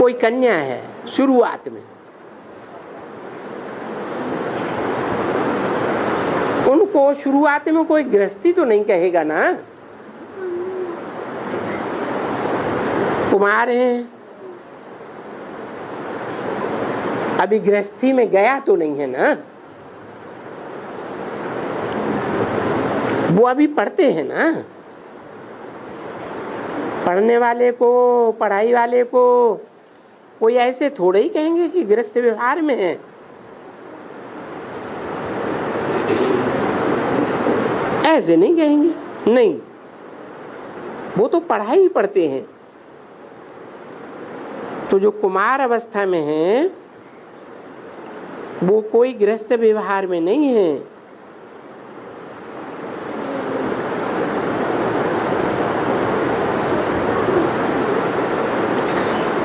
कोई कन्या है शुरुआत में, उनको शुरुआत में कोई गृहस्थी तो नहीं कहेगा ना, कुमार हैं, अभी गृहस्थी में गया तो नहीं है ना, वो अभी पढ़ते हैं ना। पढ़ने वाले को, पढ़ाई वाले को कोई ऐसे थोड़े ही कहेंगे कि गृहस्थ व्यवहार में है। ऐसे नहीं कहेंगे, नहीं, वो तो पढ़ाई ही पढ़ते हैं। तो जो कुमार अवस्था में है वो कोई गृहस्थ व्यवहार में नहीं है।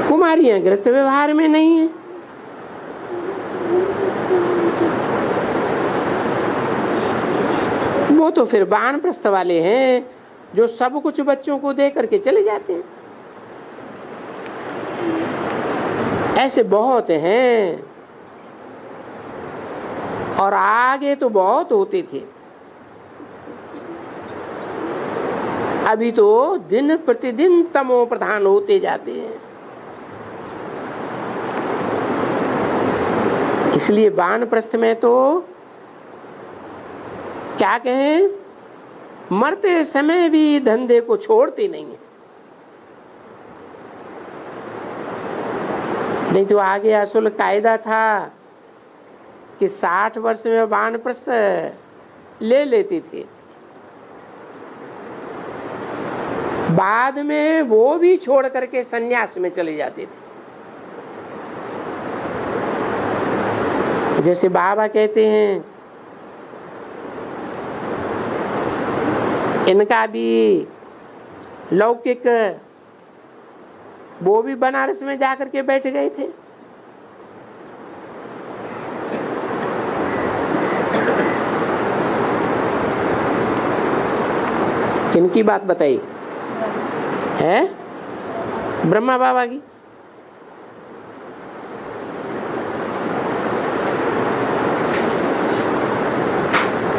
कुमारियां गृहस्थ व्यवहार में नहीं है। वो तो फिर वानप्रस्थ वाले हैं जो सब कुछ बच्चों को दे करके चले जाते हैं। ऐसे बहुत हैं और आगे तो बहुत होते थे। अभी तो दिन प्रतिदिन तमो प्रधान होते जाते हैं। इसलिए वानप्रस्थ में तो क्या कहें, मरते समय भी धंधे को छोड़ते नहीं है। नहीं तो आगे असल कायदा था कि 60 वर्ष में वानप्रस्थ ले लेते थे, बाद में वो भी छोड़ करके सन्यास में चले जाते थे। जैसे बाबा कहते हैं इनका भी लौकिक, वो भी बनारस में जाकर के बैठ गए थे। किनकी बात बताई है? ब्रह्मा बाबा की।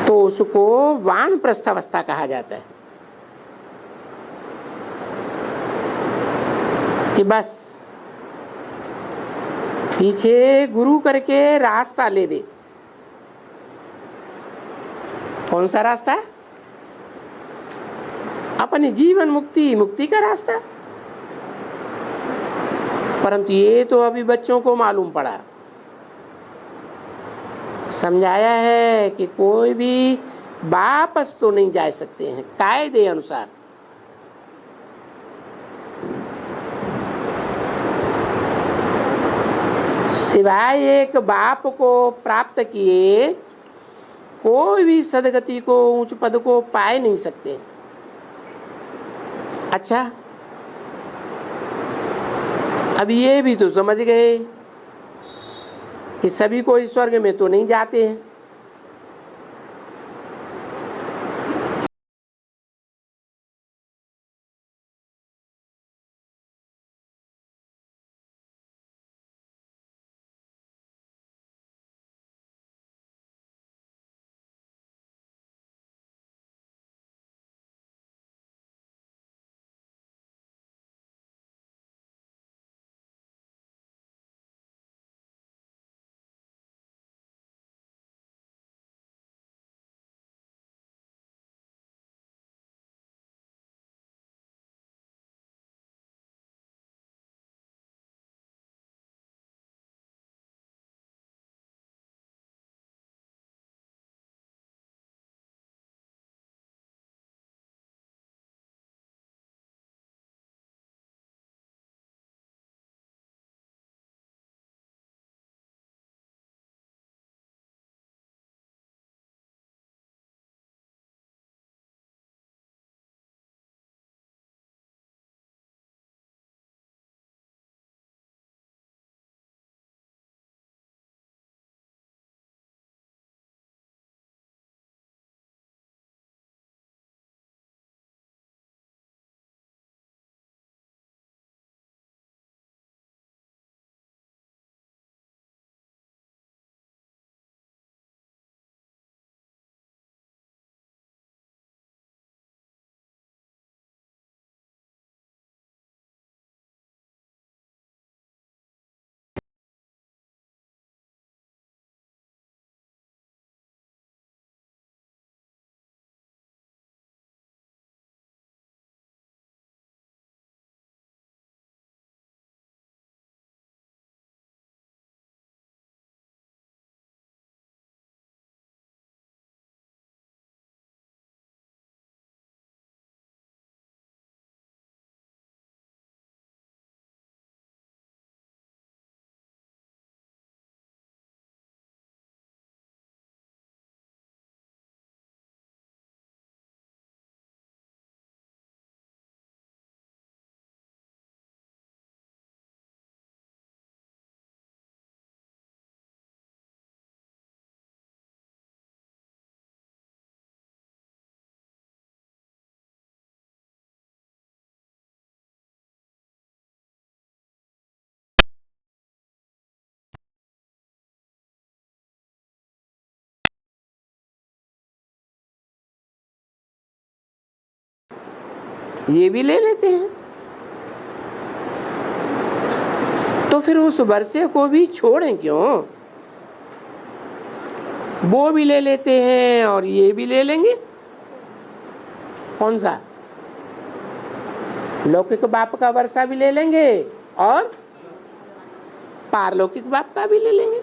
तो उसको वानप्रस्थ अवस्था कहा जाता है कि बस पीछे गुरु करके रास्ता ले दे। कौन सा रास्ता? अपनी जीवन मुक्ति, मुक्ति का रास्ता। परंतु ये तो अभी बच्चों को मालूम पड़ा, समझाया है कि कोई भी वापस तो नहीं जा सकते हैं कायदे अनुसार। सिवाय एक बाप को प्राप्त किए कोई भी सदगति को, उच्च पद को पाए नहीं सकते। अच्छा, अब ये भी तो समझ गए कि सभी कोई स्वर्ग में तो नहीं जाते हैं। ये भी ले लेते हैं। तो फिर उस वर्षे को भी छोड़ें क्यों? वो भी ले लेते हैं और ये भी ले लेंगे। कौन सा? लौकिक बाप का वर्षा भी ले लेंगे और पारलौकिक बाप का भी ले लेंगे।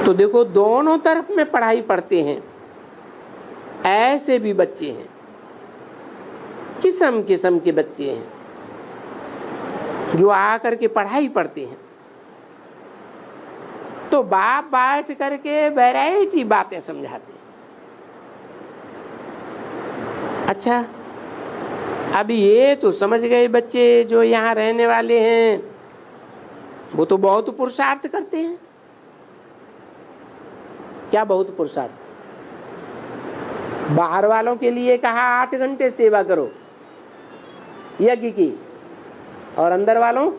तो देखो दोनों तरफ में पढ़ाई पढ़ते हैं। ऐसे भी बच्चे हैं, किस्म किस्म के बच्चे हैं जो आकर के पढ़ाई पढ़ते हैं। तो बाप बैठ करके वैरायटी बातें समझाते हैं। अच्छा, अब ये तो समझ गए बच्चे जो यहाँ रहने वाले हैं वो तो बहुत पुरुषार्थ करते हैं। क्या बहुत पुरुषार्थ? बाहर वालों के लिए कहा 8 घंटे सेवा करो यज्ञ की, और अंदर वालों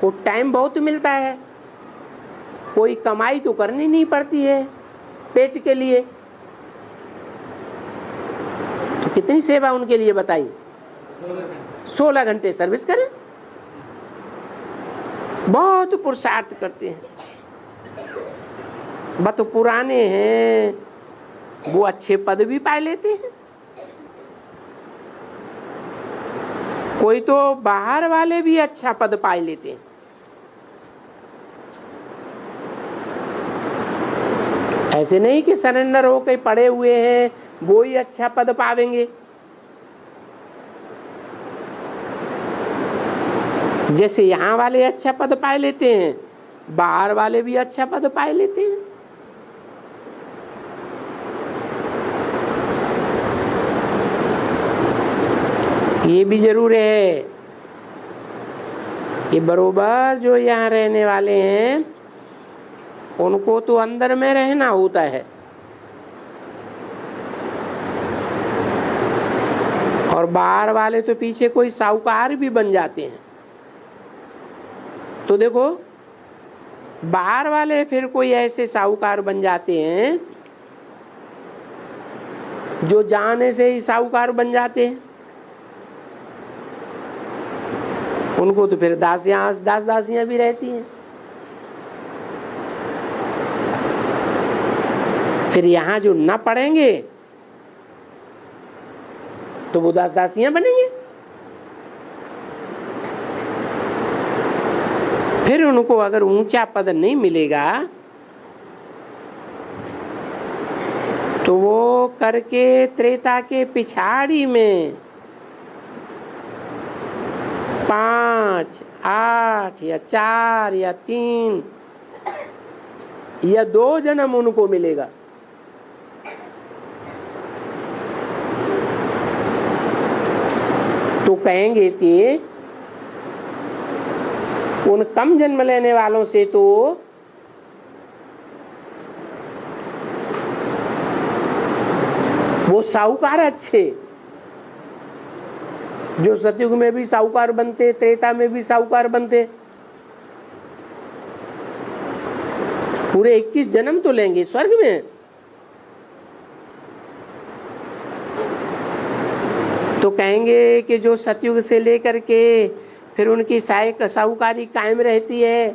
को टाइम बहुत मिलता है, कोई कमाई तो करनी नहीं पड़ती है पेट के लिए, तो कितनी सेवा उनके लिए बताइए? 16 घंटे सर्विस करें। बहुत पुरुषार्थ करते हैं। बत पुराने हैं वो अच्छे पद भी पा लेते हैं। कोई तो बाहर वाले भी अच्छा पद पा लेते हैं। ऐसे नहीं कि सरेंडर होकर पड़े हुए हैं वो ही अच्छा पद पावेंगे। जैसे यहाँ वाले अच्छा पद पा लेते हैं, बाहर वाले भी अच्छा पद पा लेते हैं। ये भी जरूर है कि बरोबर जो यहाँ रहने वाले हैं उनको तो अंदर में रहना होता है, और बाहर वाले तो पीछे कोई साहूकार भी बन जाते हैं। तो देखो बाहर वाले फिर कोई ऐसे साहूकार बन जाते हैं जो जाने से ही साहूकार बन जाते हैं। उनको तो फिर दास दासियां भी रहती हैं। फिर यहाँ जो न पढ़ेंगे तो वो दास दासियां बनेंगे। फिर उनको अगर ऊंचा पद नहीं मिलेगा तो वो करके त्रेता के पिछाड़ी में 5, 8 या 4 या 3 या 2 जन्म उनको मिलेगा। तो कहेंगे कि उन कम जन्म लेने वालों से तो वो साहूकार अच्छे, जो सतयुग में भी साहूकार बनते, त्रेता में भी साहूकार बनते, पूरे 21 जन्म तो लेंगे स्वर्ग में। तो कहेंगे कि जो सतयुग से लेकर के फिर उनकी सहायक साहूकारी कायम रहती है,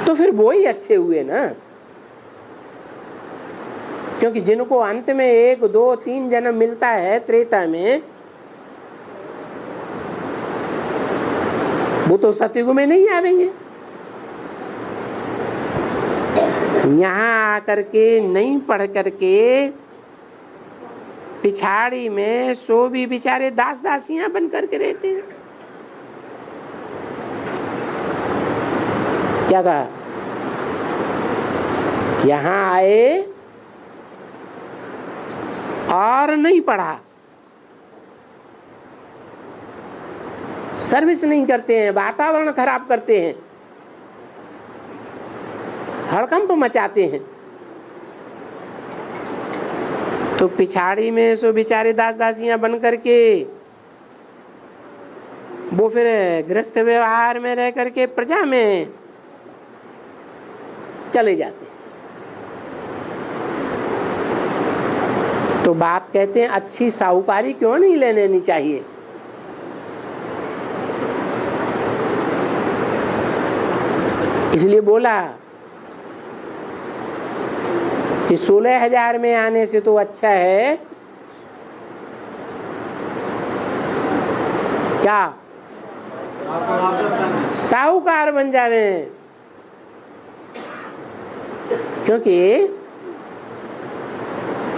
तो फिर वो ही अच्छे हुए ना। क्योंकि जिनको अंत में 1, 2, 3 जन्म मिलता है त्रेता में, वो तो सतयुग में नहीं आवेंगे। यहाँ आकर के नहीं पढ़ करके पिछाड़ी में सो भी बेचारे दास दासियां बन करके रहते हैं। क्या कहा? यहाँ आए और नहीं पढ़ा, सर्विस नहीं करते हैं, वातावरण खराब करते हैं, हड़कंप मचाते हैं, तो पिछाड़ी में सो बेचारे दास दासियां बन करके वो फिर गृहस्थ व्यवहार में रह करके प्रजा में चले जाते हैं। तो बाप कहते हैं अच्छी साहूकारी क्यों नहीं ले लेनी चाहिए। इसलिए बोला कि 16,000 में आने से तो अच्छा है क्या साहूकार बन जावे, क्योंकि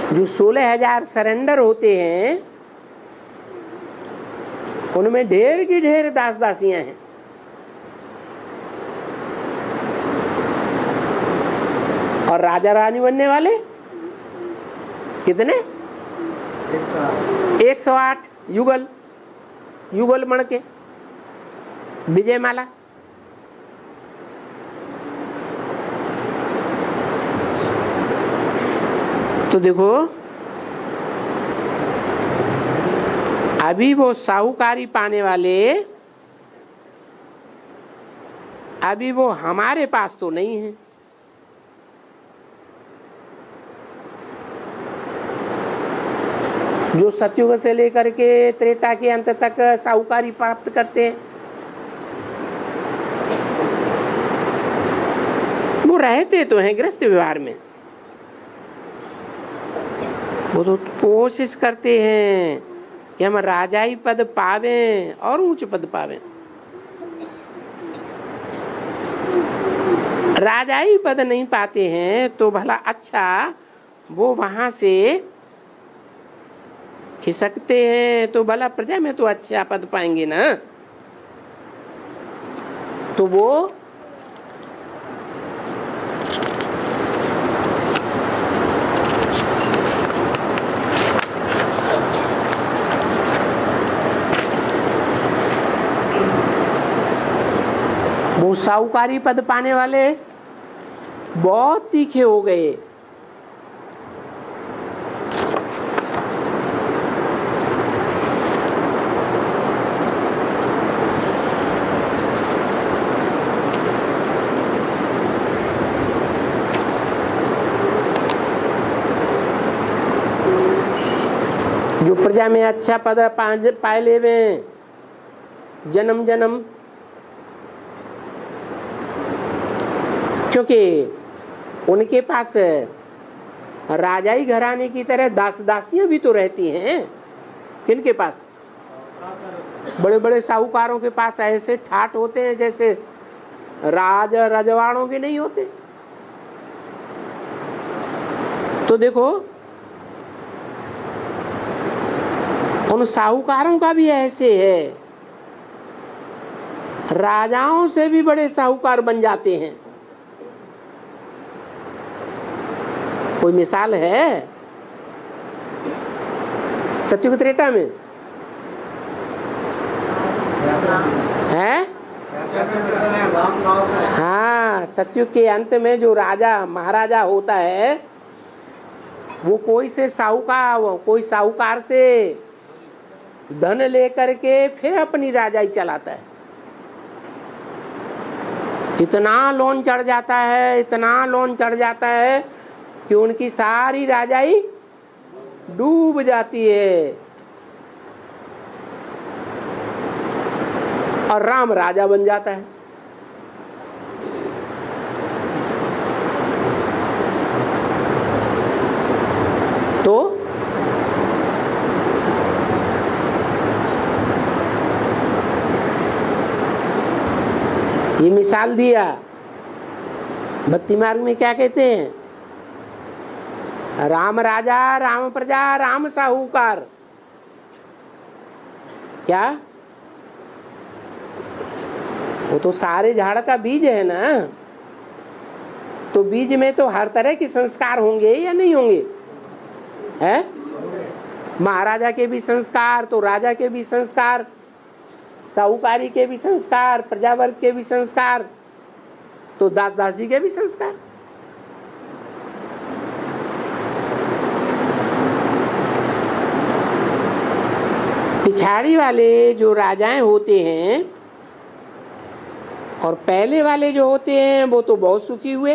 जो 16,000 सरेंडर होते हैं उनमें ढेर की ढेर दास दासियां हैं। और राजा रानी बनने वाले कितने? 108 युगल, युगल मण के विजयमाला। तो देखो अभी वो साहूकारी पाने वाले अभी वो हमारे पास तो नहीं है। जो सतयुग से लेकर के त्रेता के अंत तक साहूकारी प्राप्त करते हैं वो रहते तो हैं गृहस्थ व्यवहार में, वो तो कोशिश करते हैं कि हम राजाई पद पावें और ऊंच पद पावें। राजाई पद नहीं पाते हैं तो भला अच्छा वो वहां से खिसकते हैं तो भला प्रजा में तो अच्छा पद पाएंगे ना। तो वो साहूकारी पद पाने वाले बहुत तीखे हो गए। जो प्रजा में अच्छा पद पाए लेवे जन्म जन्म, क्योंकि उनके पास राजाई घराने की तरह दास दासियां भी तो रहती हैं। किनके पास? बड़े बड़े साहूकारों के पास ऐसे ठाट होते हैं जैसे रजवाड़ों के नहीं होते। तो देखो उन साहूकारों का भी ऐसे है, राजाओं से भी बड़े साहूकार बन जाते हैं। कोई मिसाल है सतयुग त्रेता में है? हाँ, सतयुग के अंत में जो राजा महाराजा होता है वो कोई साहूकार से धन लेकर के फिर अपनी राजाई चलाता है। इतना लोन चढ़ जाता है, इतना लोन चढ़ जाता है कि उनकी सारी राजाई डूब जाती है और राम राजा बन जाता है। तो ये मिसाल दिया। भक्ति मार्ग में क्या कहते हैं? राम राजा, राम प्रजा, राम साहूकार। क्या? वो तो सारे झाड़ का बीज है ना। तो बीज में तो हर तरह के संस्कार होंगे या नहीं होंगे? है? महाराजा के भी संस्कार तो राजा के भी संस्कार, साहूकारी के भी संस्कार, प्रजावर्ग के भी संस्कार, तो दास दासी के भी संस्कार। पिछाड़ी वाले जो राजाएं होते हैं और पहले वाले जो होते हैं वो तो बहुत सुखी हुए।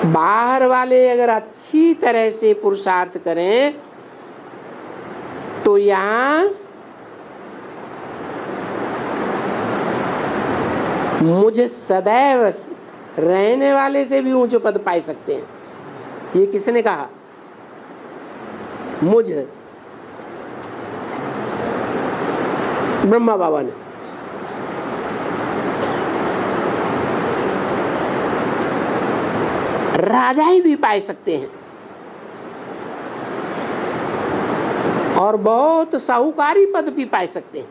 बाहर वाले अगर अच्छी तरह से पुरुषार्थ करें तो यहाँ मुझे सदैव रहने वाले से भी ऊंचे पद पाई सकते हैं। ये किसने कहा? मुझे ब्रह्मा बाबा ने। राजा ही भी पाई सकते हैं और बहुत साहूकारी पद भी पाई सकते हैं।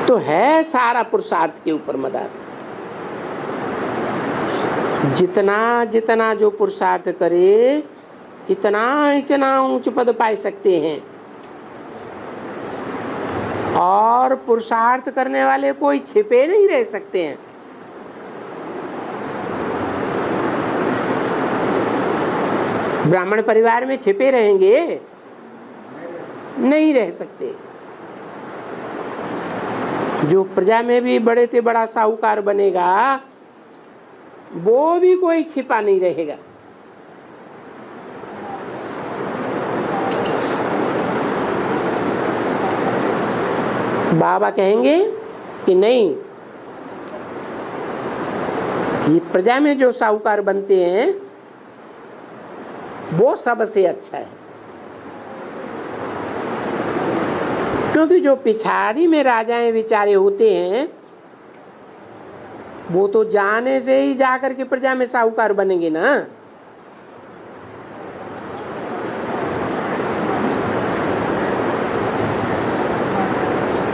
तो है सारा पुरुषार्थ के ऊपर मदार। जितना जितना जो पुरुषार्थ करे इतना इतना ऊंच पद पाई सकते हैं। और पुरुषार्थ करने वाले कोई छिपे नहीं रह सकते हैं। ब्राह्मण परिवार में छिपे रहेंगे? नहीं रह सकते। जो प्रजा में भी बड़े से बड़ा साहूकार बनेगा वो भी कोई छिपा नहीं रहेगा। बाबा कहेंगे कि नहीं, ये प्रजा में जो साहूकार बनते हैं वो सबसे अच्छा है। क्योंकि जो पिछाड़ी में राजाएं विचारे होते हैं वो तो जाने से ही जाकर के प्रजा में साहूकार बनेंगे ना।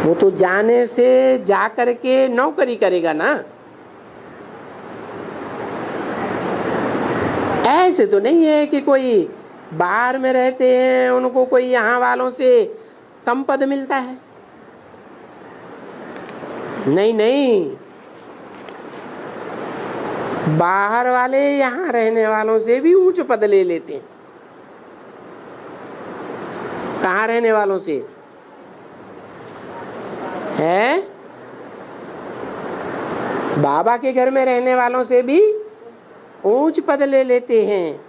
वो तो जाने से जाकर के नौकरी करेगा ना। ऐसे तो नहीं है कि कोई बाहर में रहते हैं उनको कोई यहाँ वालों से कम पद मिलता है। नहीं नहीं, बाहर वाले यहाँ रहने वालों से भी ऊंच पद ले लेते हैं। कहाँ रहने वालों से है? बाबा के घर में रहने वालों से भी ऊंच पद ले लेते हैं।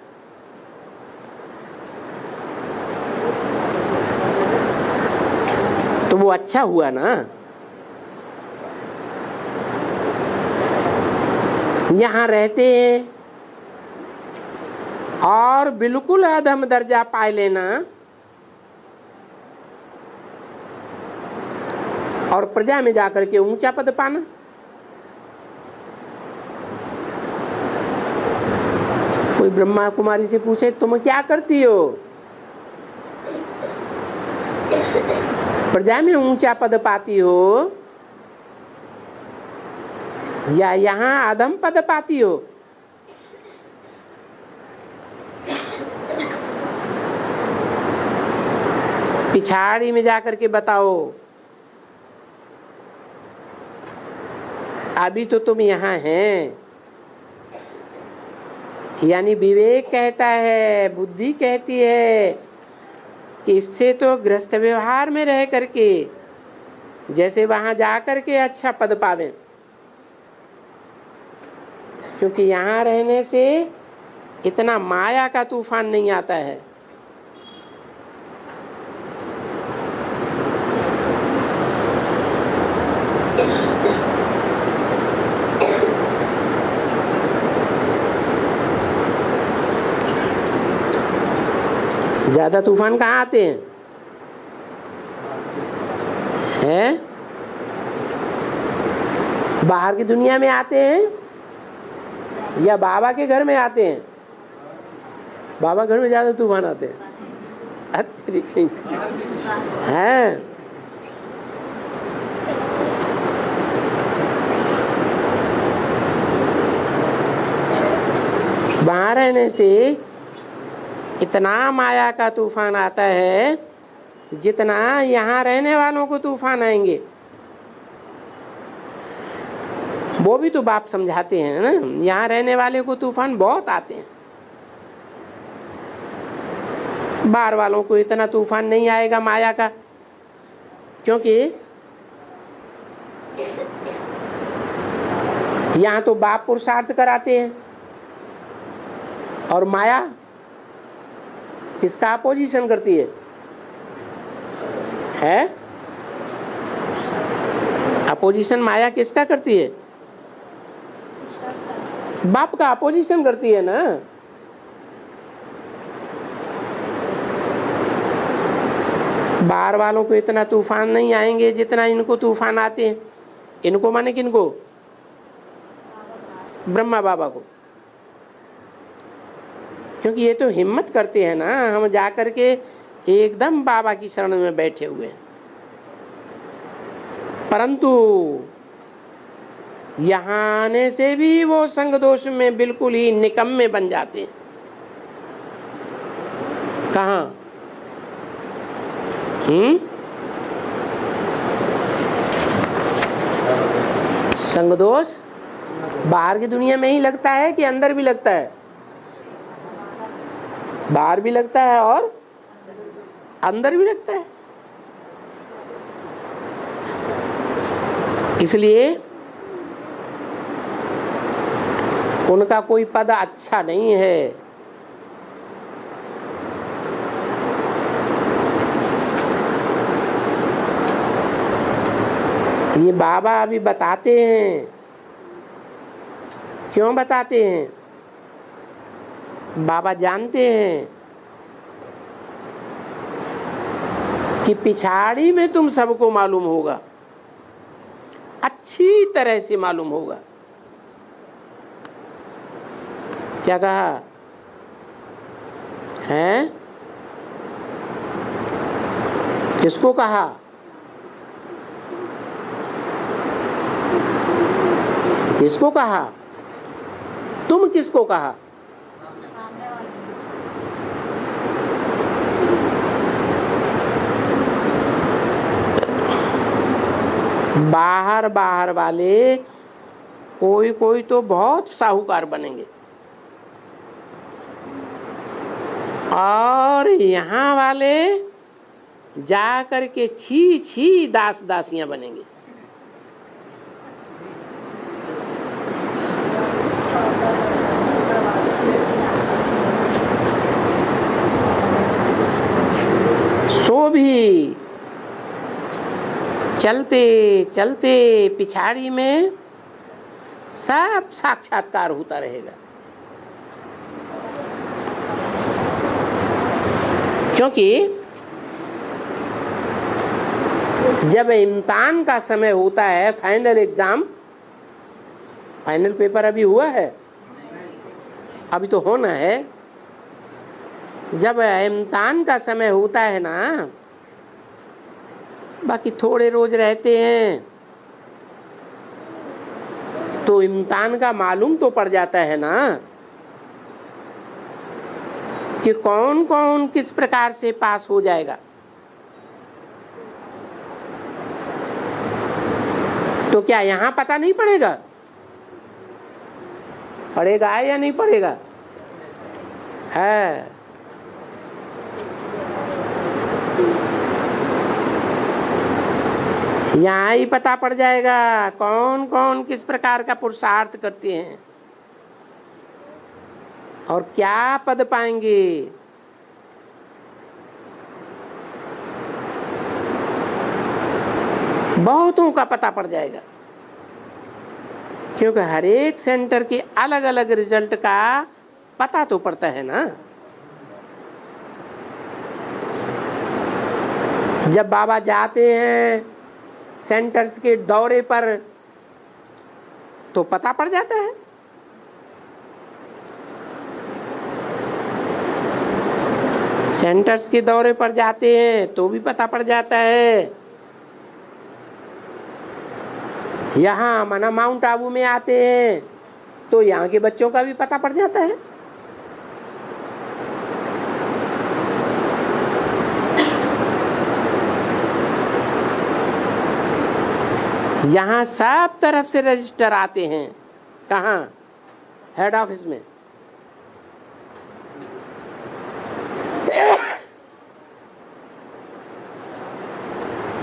तो वो अच्छा हुआ ना। यहाँ रहते हैं और बिल्कुल अधम दर्जा पाए लेना और प्रजा में जाकर के ऊंचा पद पाना। कोई ब्रह्मा कुमारी से पूछे तुम क्या करती हो? प्रजा में ऊंचा पद पाती हो या यहाँ अधम पद पाती हो? पिछाड़ी में जाकर के बताओ। अभी तो तुम यहाँ हैं। यानी विवेक कहता है, बुद्धि कहती है कि इससे तो गृहस्थ व्यवहार में रह करके जैसे वहां जा करके अच्छा पद पावे। क्योंकि यहाँ रहने से इतना माया का तूफान नहीं आता है। ज्यादा तूफान कहाँ आते हैं? हैं? बाहर की दुनिया में आते हैं या बाबा के घर में आते हैं? बाबा घर में ज्यादा तूफान आते हैं। हैं? बाहर रहने से इतना माया का तूफान आता है जितना यहाँ रहने वालों को तूफान आएंगे। वो भी तो बाप समझाते हैं ना, यहाँ रहने वाले को तूफान बहुत आते हैं। बाहर वालों को इतना तूफान नहीं आएगा माया का, क्योंकि यहां तो बाप पुरुषार्थ कराते हैं और माया किसका अपोजिशन करती है? अपोजिशन माया किसका करती है? बाप का अपोजिशन करती है ना। बाहर वालों को इतना तूफान नहीं आएंगे जितना इनको तूफान आते हैं। इनको माने किनको? ब्रह्मा बाबा को। क्योंकि ये तो हिम्मत करते हैं ना, हम जाकर के एकदम बाबा की शरण में बैठे हुए हैं। परंतु यहां आने से भी वो संग दोष में बिल्कुल ही निकम्मे बन जाते हैं। कहां? संग दोष बाहर की दुनिया में ही लगता है कि अंदर भी लगता है? बाहर भी लगता है और अंदर भी लगता है। इसलिए उनका कोई पद अच्छा नहीं है। ये बाबा अभी बताते हैं। क्यों बताते हैं? बाबा जानते हैं कि पिछाड़ी में तुम सबको मालूम होगा, अच्छी तरह से मालूम होगा। क्या कहा है? किसको कहा? किसको कहा? तुम किसको कहा? बाहर बाहर वाले कोई कोई तो बहुत साहूकार बनेंगे और यहाँ वाले जा कर के छी छी दास दासियां बनेंगे। सो भी चलते चलते पिछाड़ी में सब साक्षात्कार होता रहेगा। क्योंकि जब इम्तिहान का समय होता है, फाइनल एग्जाम, फाइनल पेपर अभी हुआ है, अभी तो होना है। जब इम्तिहान का समय होता है ना, बाकी थोड़े रोज रहते हैं, तो इम्तिहान का मालूम तो पड़ जाता है ना कि कौन कौन किस प्रकार से पास हो जाएगा। तो क्या यहां पता नहीं पड़ेगा? पड़ेगा या नहीं पड़ेगा? है। यहाँ ही पता पड़ जाएगा कौन कौन किस प्रकार का पुरुषार्थ करते हैं और क्या पद पाएंगे। बहुतों का पता पड़ जाएगा, क्योंकि हर एक सेंटर के अलग अलग रिजल्ट का पता तो पड़ता है ना। जब बाबा जाते हैं सेंटर्स के दौरे पर तो पता पड़ जाता है। सेंटर्स के दौरे पर जाते हैं तो भी पता पड़ जाता है। यहाँ माना माउंट आबू में आते हैं तो यहाँ के बच्चों का भी पता पड़ जाता है। यहाँ सब तरफ से रजिस्टर आते हैं। कहाँ? हेड ऑफिस में।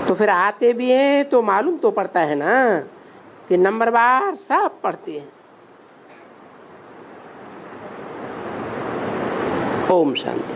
तो फिर आते भी हैं तो मालूम तो पड़ता है ना कि नंबरवार सब पढ़ते हैं। ओम शांति।